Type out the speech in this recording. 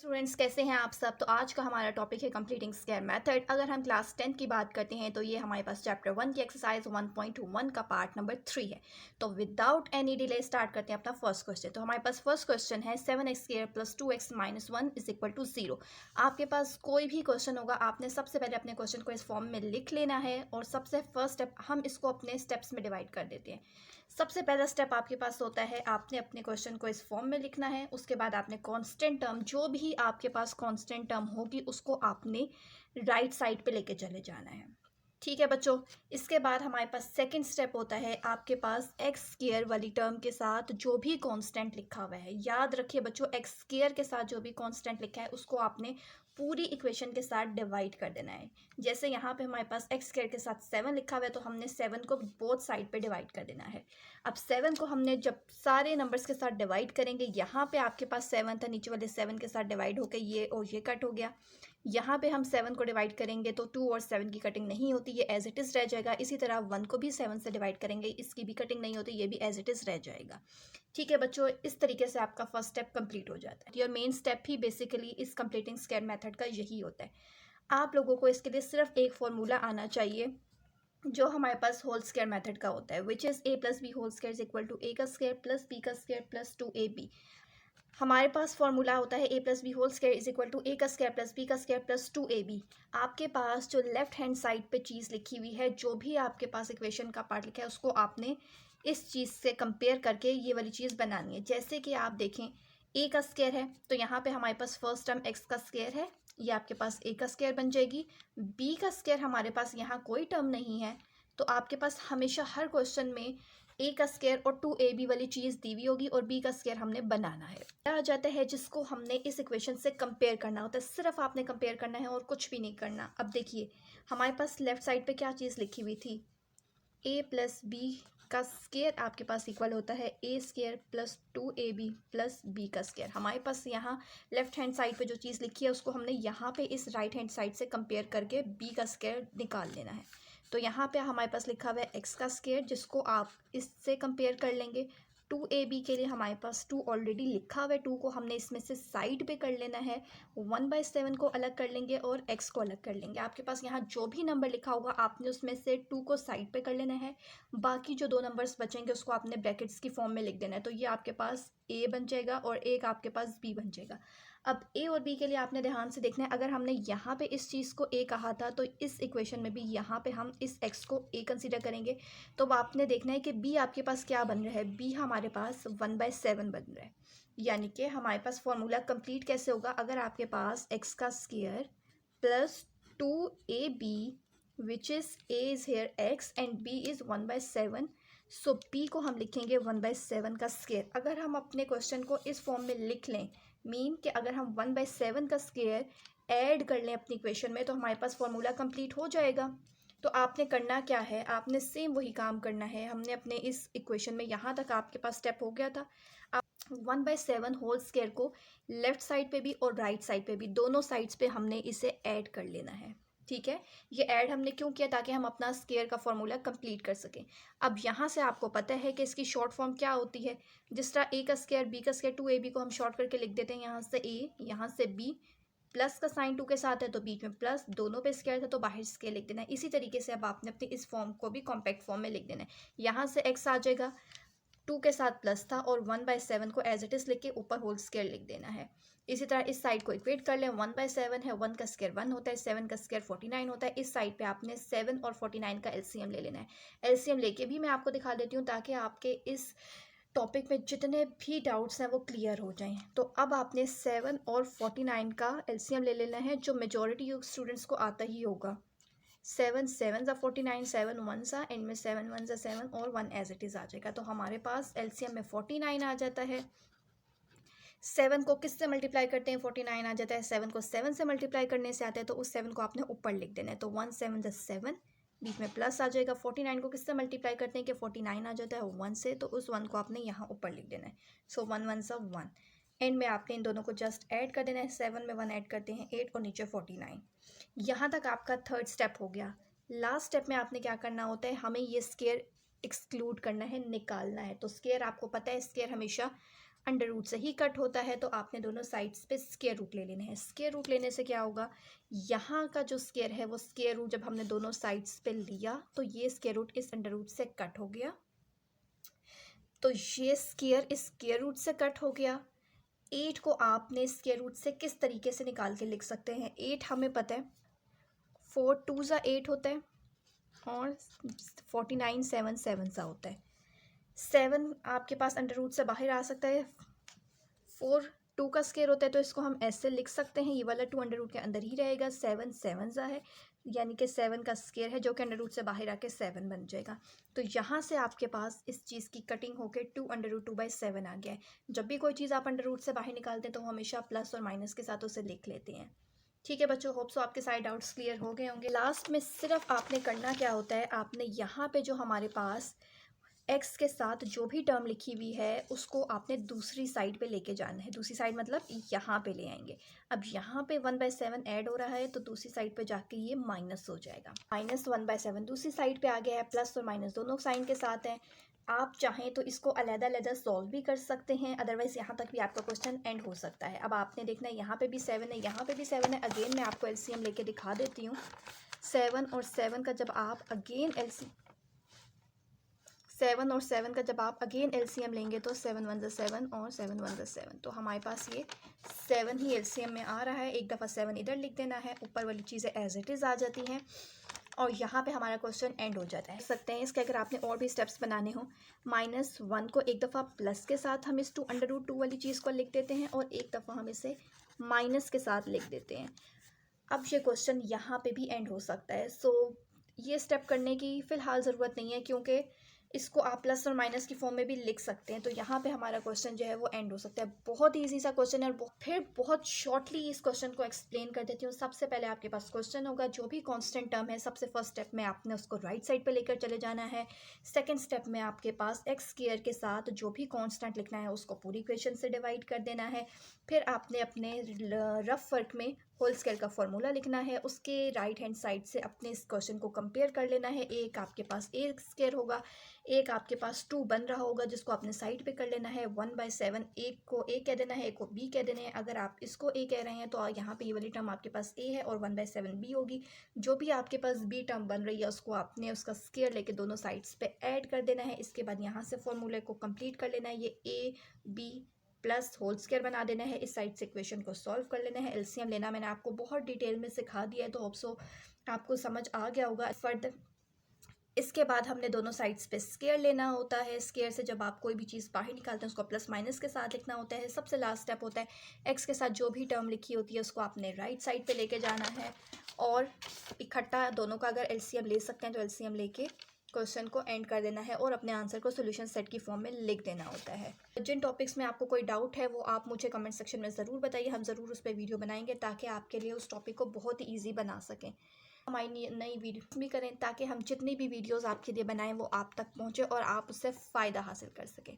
Students कैसे हैं आप सब। तो आज का हमारा टॉपिक है कंप्लीटिंग स्क्वायर मेथड। अगर हम क्लास 10 की बात करते हैं तो ये हमारे पास चैप्टर 1 की एक्सरसाइज 1.1 का पार्ट नंबर 3 है। तो विदाउट एनी डिले स्टार्ट करते हैं अपना फर्स्ट क्वेश्चन। तो हमारे पास फर्स्ट क्वेश्चन है 7x² + 2x - 1 = 0। आपके पास कोई भी क्वेश्चन होगा, आपने सबसे पहले अपने क्वेश्चन को इस फॉर्म में लिख लेना है और सबसे फर्स्ट स्टेप हम इसको अपने स्टेप्स में डिवाइड कर देते हैं। सबसे पहला स्टेप आपके पास होता है, आपने अपने क्वेश्चन को इस फॉर्म में लिखना है। उसके बाद आपने कांस्टेंट टर्म, जो भी आपके पास कांस्टेंट टर्म होगी, उसको आपने राइट साइड पे लेके चले जाना है। ठीक है बच्चों। इसके बाद हमारे पास सेकंड स्टेप होता है, आपके पास एक्स स्क्वायर वाली टर्म के साथ जो भी कांस्टेंट लिखा हुआ है, याद रखिए बच्चों, एक्स स्क्वायर के साथ जो भी कांस्टेंट लिखा है उसको आपने पूरी इक्वेशन के साथ डिवाइड कर देना है। जैसे यहाँ पे हमारे पास एक्स स्क्वायर के साथ 7 लिखा हुआ है, तो हमने 7 को बोथ साइड पे डिवाइड कर देना है। अब 7 को हमने जब सारे नंबर्स के साथ डिवाइड करेंगे, यहाँ पे आपके पास 7 था, नीचे वाले 7 के साथ डिवाइड होकर ये और ये कट हो गया। यहाँ पे हम 7 को डिवाइड करेंगे तो 2 और 7 की कटिंग नहीं होती, ये एज इट इज़ रह जाएगा। इसी तरह 1 को भी 7 से डिवाइड करेंगे, इसकी भी कटिंग नहीं होती, ये भी एज इट इज़ रह जाएगा। ठीक है बच्चों, इस तरीके से आपका फर्स्ट स्टेप कंप्लीट हो जाता है। Your main step he basically इस कंप्लीटिंग स्क्वायर मेथड का यही होता है। आप लोगों को इसके लिए सिर्फ एक फॉर्मूला आना चाहिए जो हमारे पास होल स्क्वायर मेथड का होता है, which is a + b whole square equal to a का स्क्वायर प्लस b का स्क्वायर प्लस 2ab। हमारे पास फॉर्मूला होता है a + b whole square is equal to a का स्क्वायर प्लस b का स्क्वायर प्लस 2ab। आपके पास जो लेफ्ट हैंड साइड पे चीज़ लिखी हुई है, जो भी आपके पास इक्वेशन का पार्ट लिखा है, उसको आपने इस चीज़ से कंपेयर करके ये वाली चीज़ बनानी है। जैसे कि आप देखें, a का स्क्वायर है तो यहाँ पे हमारे पास फर्स्ट टर्म x का स्क्वायर है, ये आपके पास a का स्क्वायर बन जाएगी। b का स्क्वायर हमारे पास यहाँ कोई टर्म नहीं है, तो आपके पास हमेशा हर क्वेश्चन में a का स्क्वायर और 2ab वाली चीज़ दी हुई होगी और b का स्क्वायर हमने बनाना है। आ जाता है जिसको हमने इस इक्वेशन से कंपेयर करना होता है, सिर्फ आपने कंपेयर करना है और कुछ भी नहीं करना। अब देखिए हमारे पास लेफ्ट साइड पे क्या चीज़ लिखी हुई थी, a + b का स्क्वायर आपके पास इक्वल होता है a² + 2ab + b का स्क्वायर। हमारे पास यहाँ लेफ्ट हैंड साइड पे जो चीज़ लिखी है उसको हमने यहाँ पे इस राइट हैंड साइड से कंपेयर करके b का स्क्वायर निकाल लेना है। तो यहाँ पे हमारे पास लिखा हुआ है x का स्क्वायर, जिसको आप इससे कंपेयर कर लेंगे। 2ab के लिए हमारे पास 2 ऑलरेडी लिखा हुआ है, 2 को हमने इसमें से साइड पे कर लेना है। 1/7 को अलग कर लेंगे और x को अलग कर लेंगे। आपके पास यहाँ जो भी नंबर लिखा होगा आपने उसमें से 2 को साइड पे कर लेना है, बाकी जो 2 नंबर्स बचेंगे उसको आपने ब्रैकेट्स की फॉर्म में लिख देना है। तो ये आपके पास a बन जाएगा और एक आपके पास b बन जाएगा। अब a और b के लिए आपने ध्यान से देखना है, अगर हमने यहाँ पे इस चीज़ को a कहा था तो इस इक्वेशन में भी यहाँ पे हम इस x को a कंसीडर करेंगे। तो अब आपने देखना है कि b आपके पास क्या बन रहा है, b हमारे पास 1/7 बन रहा है। यानी कि हमारे पास फॉर्मूला कंप्लीट कैसे होगा, अगर आपके पास x का square plus 2ab which is a is here x and b is 1/7, so b को हम लिखेंगे 1/7 का स्क्वायर। अगर हम अपने क्वेश्चन को इस फॉर्म में लिख लें, मीन कि अगर हम 1/7 का स्क्वायर ऐड कर लें अपनी इक्वेशन में, तो हमारे पास फॉर्मूला कंप्लीट हो जाएगा। तो आपने करना क्या है, आपने सेम वही काम करना है। हमने अपने इस इक्वेशन में यहाँ तक आपके पास स्टेप हो गया था। आप 1/7 होल स्क्वायर को लेफ्ट साइड पे भी और राइट साइड पे भी, दोनों साइड्स पे हमने इसे ऐड कर लेना है। ठीक है, ये ऐड हमने क्यों किया, ताकि हम अपना स्क्वायर का फॉर्मूला कंप्लीट कर सकें। अब यहाँ से आपको पता है कि इसकी शॉर्ट फॉर्म क्या होती है। जिस तरह a का स्क्वायर b का स्क्वायर 2ab को हम शॉर्ट करके लिख देते हैं, यहाँ से a यहाँ से b, प्लस का साइन 2 के साथ है तो बीच में प्लस, दोनों पे स्क्वायर था तो बाहर स्क्वायर लिख देना है। इसी तरीके से अब आपने अपनी इस फॉर्म को भी कॉम्पैक्ट फॉर्म में लिख देना है। यहाँ से x आ जाएगा, 2 के साथ प्लस था और 1/7 को एज इट इज़ लिख के ऊपर होल स्क्वायर लिख देना है। इसी तरह इस साइड को इक्वेट कर लें, 1/7 है, 1 का स्क्वायर 1 होता है, 7 का स्क्वायर 49 होता है। इस साइड पे आपने 7 और 49 का एलसीएम ले लेना है। एलसीएम लेके भी मैं आपको दिखा देती हूँ ताकि आपके इस टॉपिक में जितने भी डाउट्स हैं वो क्लियर हो जाएं। तो अब आपने 7 और 49 का एलसीएम ले लेना है, जो मेजॉरिटी स्टूडेंट्स को आता ही होगा। 7 7 ज़ा 49, 7 1 ज़ा, एंड में 7 1 ज़ा 7 और 1 एज इट इज़ आ जाएगा। तो हमारे पास एलसीएम में 49 आ जाता है। 7 को किससे मल्टीप्लाई करते हैं, 49 आ जाता है। 7 को 7 से मल्टीप्लाई करने से आता है, तो उस 7 को आपने ऊपर लिख देना है। तो 1 7 ज़ा 7, बीच में प्लस आ जाएगा। 49 को किससे मल्टीप्लाई करते हैं कि 49 आ जाता है 1 से, तो उस 1 को आपने यहाँ ऊपर लिख देना है। सो 1 1 ज़ा 1, एंड में आपने इन दोनों को जस्ट ऐड कर देना है। 7 में 1 ऐड करते हैं 8 और नीचे 49। यहाँ तक आपका थर्ड स्टेप हो गया। लास्ट स्टेप में आपने क्या करना होता है, हमें ये स्क्वायर एक्सक्लूड करना है, निकालना है। तो स्क्वायर आपको पता है, स्क्वायर हमेशा अंडर रूट से ही कट होता है, तो आपने दोनों साइड्स पे स्क्वायर रूट ले लेने हैं। स्क्वायर रूट लेने से क्या होगा, यहाँ का जो स्क्वायर है वो स्क्वायर रूट जब हमने दोनों साइड्स पे लिया तो ये स्क्वायर रूट इस अंडर रूट से कट हो गया, तो ये स्क्वायर इस स्क्वायर रूट से कट हो गया। 8 को आपने स्क्वायर रूट से किस तरीके से निकाल के लिख सकते हैं, 8 हमें पता है 4 2 ज़ा 8 होता है और 49 7 7 सा होता है। 7 आपके पास अंडर रूट से बाहर आ सकता है, 4 2 का स्क्वायर होता है, तो इसको हम ऐसे लिख सकते हैं, ये वाला 2 अंडर रूट के अंदर ही रहेगा। 7 7 ज़ा है, यानी कि 7 का स्क्वायर है जो कि अंडर रूट से बाहर आके 7 बन जाएगा। तो यहाँ से आपके पास इस चीज़ की कटिंग होकर 2 अंडर रूट 2/7 आ गया है। जब भी कोई चीज़ आप अंडर रूट से बाहर निकालते हैं तो हमेशा प्लस और माइनस के साथ उसे लिख लेते हैं। ठीक है बच्चों, होप सो आपके सारे डाउट्स क्लियर हो गए होंगे। लास्ट में सिर्फ आपने करना क्या होता है, आपने यहाँ पे जो हमारे पास x के साथ जो भी टर्म लिखी हुई है उसको आपने दूसरी साइड पे लेके जाना है। दूसरी साइड मतलब यहाँ पे ले आएंगे। अब यहाँ पे 1/7 ऐड हो रहा है तो दूसरी साइड पे जाके ये माइनस हो जाएगा। -1/7 दूसरी साइड पे आ गया है, प्लस और माइनस दोनों साइन के साथ है। आप चाहें तो इसको अलग-अलग सॉल्व भी कर सकते हैं, अदरवाइज़ यहाँ तक भी आपका क्वेश्चन एंड हो सकता है। अब आपने देखना है यहाँ पे भी 7 है, यहाँ पे भी 7 है। अगेन मैं आपको एलसीएम लेके दिखा देती हूँ। 7 और 7 का जब आप अगेन एलसीएम लेंगे तो 7 1 7 और 7 1 7, तो हमारे पास ये 7 ही एलसीएम में आ रहा है। एक दफ़ा 7 इधर लिख देना है, ऊपर वाली चीज़ें एज इट इज़ आ जाती हैं और यहाँ पे हमारा क्वेश्चन एंड हो जाता है। सकते हैं इसके अगर आपने और भी स्टेप्स बनाने हो, -1 को एक दफ़ा प्लस के साथ हम इस 2 अंडर रूट 2 वाली चीज़ को लिख देते हैं और एक दफ़ा हम इसे माइनस के साथ लिख देते हैं। अब ये क्वेश्चन यहाँ पे भी एंड हो सकता है। सो ये स्टेप करने की फ़िलहाल ज़रूरत नहीं है क्योंकि इसको आप प्लस और माइनस की फॉर्म में भी लिख सकते हैं, तो यहाँ पे हमारा क्वेश्चन जो है वो एंड हो सकता है। बहुत ईजी सा क्वेश्चन है और फिर बहुत शॉर्टली इस क्वेश्चन को एक्सप्लेन कर देती हूँ। सबसे पहले आपके पास क्वेश्चन होगा, जो भी कांस्टेंट टर्म है सबसे फर्स्ट स्टेप में आपने उसको राइट साइड पे लेकर चले जाना है। सेकंड स्टेप में आपके पास एक्स स्क्वायर के साथ जो भी कांस्टेंट लिखना है उसको पूरी इक्वेशन से डिवाइड कर देना है। फिर आपने अपने रफ वर्क में होल स्क्वायर का फॉर्मूला लिखना है, उसके राइट हैंड साइड से अपने इस क्वेश्चन को कंपेयर कर लेना है। एक आपके पास ए स्क्वायर होगा, एक आपके पास 2 बन रहा होगा जिसको आपने साइड पे कर लेना है। 1/7 एक को ए कह देना है, एक को बी कह देना है। अगर आप इसको ए कह रहे हैं तो यहाँ पे ये वाली टर्म आपके पास ए है और 1/7 बी होगी। जो भी आपके पास बी टर्म बन रही है उसको आपने उसका स्क्वायर लेके दोनों साइड्स पे ऐड कर देना है। इसके बाद यहाँ से फॉर्मूले को कंप्लीट कर लेना है, ये A B plus whole square बना देना है। इस साइड से इक्वेशन को सॉल्व कर लेना है। एलसीएम लेना मैंने आपको बहुत डिटेल में सिखा दिया है, तो होप सो आपको समझ आ गया होगा। फर्दर इसके बाद हमने दोनों साइड्स पे स्क्वायर लेना होता है। स्क्वायर से जब आप कोई भी चीज़ बाहर निकालते हैं उसको प्लस माइनस के साथ लिखना होता है। सबसे लास्ट स्टेप होता है एक्स के साथ जो भी टर्म लिखी होती है उसको आपने राइट साइड पे लेके जाना है और इकट्ठा दोनों का अगर एलसीएम ले सकते हैं तो एलसीएम लेके क्वेश्चन को एंड कर देना है और अपने आंसर को सॉल्यूशन सेट की फॉर्म में लिख देना होता है। जिन टॉपिक्स में आपको कोई डाउट है वो आप मुझे कमेंट सेक्शन में ज़रूर बताइए, हम ज़रूर उस पर वीडियो बनाएंगे ताकि आपके लिए उस टॉपिक को बहुत ही ईजी बना सकें। हमारी नई वीडियो भी करें ताकि हम जितनी भी वीडियोस आपके लिए बनाएं वो आप तक पहुंचे और आप उससे फ़ायदा हासिल कर सकें।